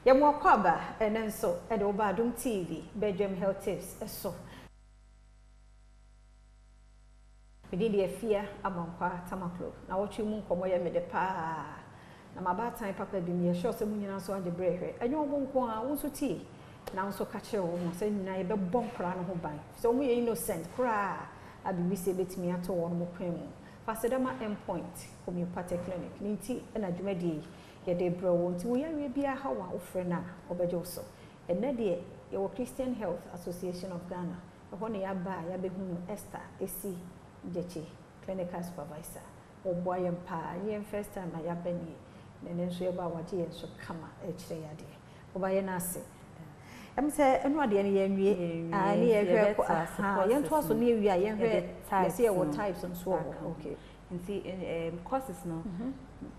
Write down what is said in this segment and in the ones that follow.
Yamwa kwaba enenso ede oba Adom TV Badwam Health Tips eso. Mede de afia amankwa tamaklo. Na wotwe mu nkomo ye mede pa. Na mabatan papa bi me sure se munyina so ade brehwe. Enyo obo nko a wonso tie. Na wonso ka kire wo mo se nyina ye be bon kra no ho ban. So mu ye innocent kra abibi se betimi ato wo no kwan mu. Fasedama endpoint homeopathic clinic. Ninti na dwumadi ye de bro wonti wo yawe bia ha wa ofre na obejo so. Enne de ye Christian Health Association of Ghana. Ho ne ya ba ya be hunu Esther esi Dechi, clinical supervisor. O boy and pa, yen first time I have been then so about what ye so come each day. Oba nasi. Say, and what the any young toss on near young see what types and so okay. And see, causes no.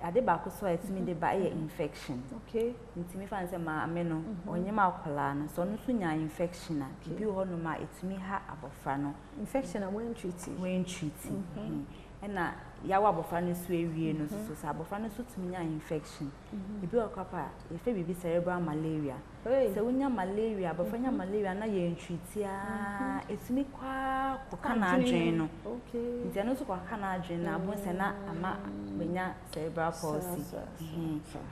At the back, so it's me the by infection. Okay. Into me fancy my ameno, or Yamacolana, so no sooner infection. Keep you on my it's me ha abofrano. Infection and when treating. When treating. And now, Yawabofrano sway, no so sabofrano suits me infection. If you are copper, if it be cerebral malaria. So when you're malaria, but when you're malaria, now you're in treatia, it's me qua canadreno. Okay. It's also qua canadrena, once and not when you're cerebral palsy.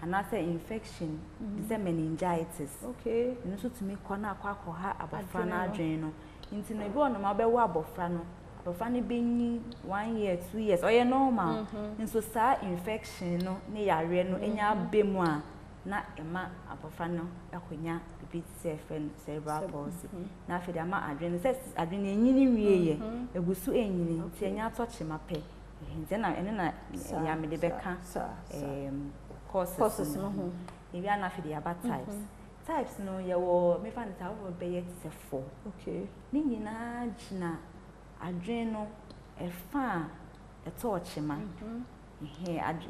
And I say infection, it's a meningitis. Okay. And also to me, corner quack or ha abofrano adreno. Into the bone of my wabofrano. Bofrano being 1 year, 2 years, or normal. And so, sir, infection, no, near reno, and ya bemoa. Na ema abofrano akonya bibi sefen cerebral palsy na afede ama adwene says adwene enyini wieye egusu enyini ti enya toche mape nze na ene na ya me de beka causes no ho ebi ana afede ya types no ye wo me fan ta wo be yet se 4 okay ni nyina gina adwene no efa etoche ma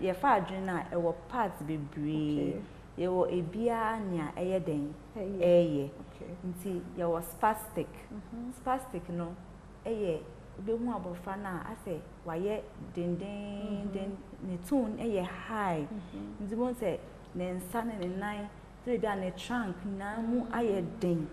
ye fa adwene na e wo parts bebre ye wo ebia nia eyeden eye nti ye wo spastic no eye obehu abofra na ase waye den ne tone eye high nti bon se ne nsa ne nan so bia ne trunk na mu aye den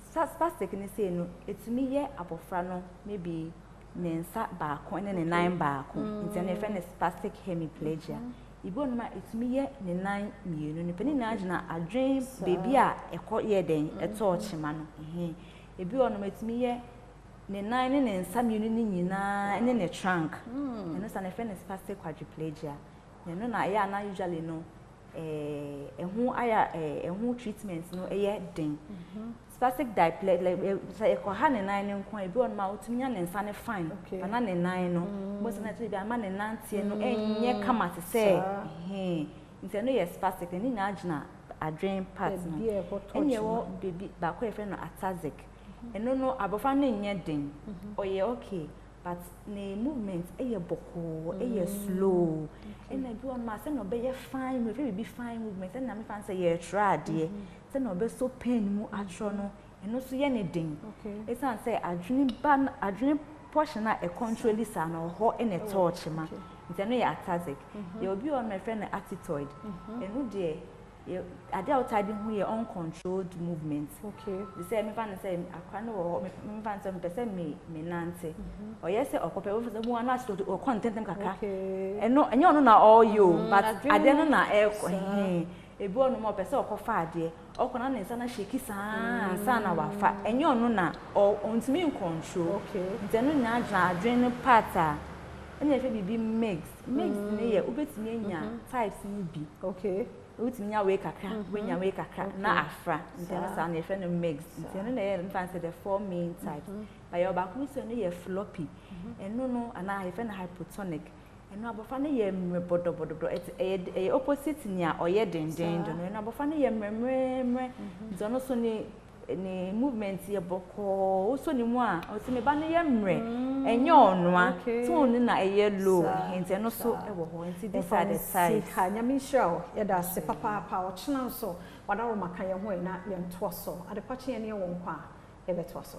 spastic ne say no etumi ye abofra no maybe ne nsa ba ko ne nan ba ko nti na efe ne spastic hemiplegia ibo no ma etumi ye ne nan mienu ne pani na agina adwen baby a ekọ ye den eto ochima no ebi ono ma etumi ye ne nan ne nsa mienu ni nyina ne ne trunk eno sa ne fe ne spastic quadriplegia no na ya na usually no ehu aya ehu treatment no eye den spastic diplegia say ekọ ha ne nan ne nko ebi ono ma otumi nya ne nsa ne fine bana ne nan no mo se na ti bi ama ne nantie no enye kama te say nti no yes spastic ni na agina adwen part no enye wo baby ba ko efe no ataxic eno no abofra na enye den oye okay but ne movement eye boko eye slow ena bi on ma se no be ye fine no be fine movement na me fan say ye try de se no be so pain mu atro no eno so ye ne den e san say adwene portion na e control sa na ho ene touch ma nti no ye ataxic ye obi on my friend attitoid eno de ade outside hu ye uncontrolled movement they say me fan say akwa no me fan say me pese me nante o yes say okope wo say mu ana so o contentem kaka eno enye ono na all you but ade no na e ebi onu mo pese okofa ade okona na nsa na sheki sa na wafa enye ono na ontimi in control nti no nya adwene part a enye fe bibi mix ne ye obetimi anya types ni bi utiminya we kakra wenya we kakra na afra nteno sa na efe no mix nteno na ye mfa say the 4 main types by your back we say no ye floppy eno no ana efe na hypotonic eno abofa na ye mrebodobodo e opposite nia oye den no eno abofa na ye mremre ntono so ni movement ye boko so ni mu a o me ba na ye mre enye onwa so ni na eye low nteno so e wo ho nti this are the types ha nyame show ye da se papa o chena so wada ro maka ye ho na ye nto so ade kwache ye ne wo nkwa e beto so